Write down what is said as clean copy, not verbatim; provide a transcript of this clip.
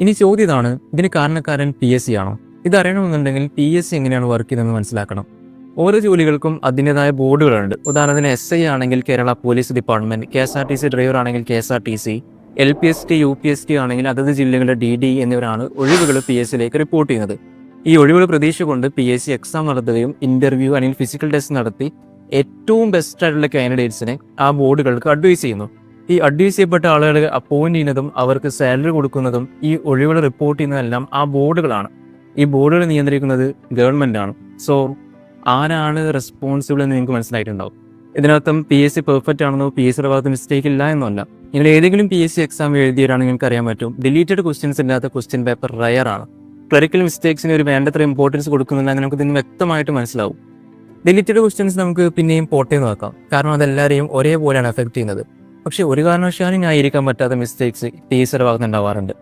ഇനി ചോദ്യം ഇതാണ്, ഇതിന് കാരണക്കാരൻ PSC ആണോ? ഇതറിയണമെന്നുണ്ടെങ്കിൽ PSC എങ്ങനെയാണ് വർക്ക് ചെയ്യുന്നതെന്ന് മനസ്സിലാക്കണം. ഓരോ ജോലികൾക്കും അതിൻ്റെതായ ബോർഡുകളുണ്ട്. ഉദാഹരണത്തിന് SI ആണെങ്കിൽ Kerala police department, KSRTC driver ആണെങ്കിൽ KSRTC, LPST UPST ആണെങ്കിൽ അതത് ജില്ലകളുടെ DD എന്നിവരാണ് ഒഴിവുകൾ PSCയിലേക്ക് റിപ്പോർട്ട് ചെയ്യുന്നത്. ഈ ഒഴിവുകൾ പ്രതീക്ഷിച്ചുകൊണ്ട് PSC എക്സാം നടത്തുകയും ഇന്റർവ്യൂ അല്ലെങ്കിൽ ഫിസിക്കൽ ടെസ്റ്റ് നടത്തി ഏറ്റവും ബെസ്റ്റ് ആയിട്ടുള്ള കാൻഡിഡേറ്റ്സിനെ ആ ബോർഡുകൾക്ക് അഡ്വൈസ് ചെയ്യുന്നു. ഈ അഡ്വൈസ് ചെയ്യപ്പെട്ട ആളുകൾ അപ്പോയിന്റ് ചെയ്യുന്നതും അവർക്ക് സാലറി കൊടുക്കുന്നതും ഈ ഒഴിവുകൾ റിപ്പോർട്ട് ചെയ്യുന്നതെല്ലാം ആ ബോർഡുകളാണ്. ഈ ബോർഡുകൾ നിയന്ത്രിക്കുന്നത് ഗവൺമെന്റ് ആണ്. സോ ആരാണ് റെസ്പോൺസിബിൾ എന്ന് നിങ്ങൾക്ക് മനസ്സിലായിട്ടുണ്ടാവും. ഇതിനർത്ഥം PSC പെർഫെക്റ്റ് ആണെന്നോ PSCയുടെ ഭാഗത്ത് മിസ്റ്റേക്ക് ഇല്ല എന്നല്ല. നിങ്ങൾ ഏതെങ്കിലും PSC എക്സാം എഴുതിയവരാണെങ്കിൽ നിങ്ങൾക്ക് അറിയാൻ പറ്റും, ഡിലീറ്റഡ് ക്വസ്റ്റ്യൻസ് ഇല്ലാത്ത ക്വസ്റ്റ്യൻ പേപ്പർ റയർ ആണ്. ക്ലറിക്കൽ മിസ്റ്റേക്സിന് ഒരു വേണ്ടത്ര ഇമ്പോർട്ടൻസ് കൊടുക്കുന്നില്ല എന്ന് നമുക്ക് ഇതിന് വ്യക്തമായിട്ട് മനസ്സിലാവും. ഡിലീറ്റഡ് ക്വസ്റ്റ്യൻസ് നമുക്ക് പിന്നെയും പോട്ടേന്ന് നോക്കാം, കാരണം അതെല്ലാവരെയും ഒരേപോലെയാണ് എഫക്ട് ചെയ്യുന്നത്. പക്ഷേ ഒരു കാരണവശാലും ന്യായീകരിക്കാൻ പറ്റാത്ത മിസ്റ്റേക്സ് PSCയുടെ ഭാഗത്ത് ഉണ്ടാവാറുണ്ട്.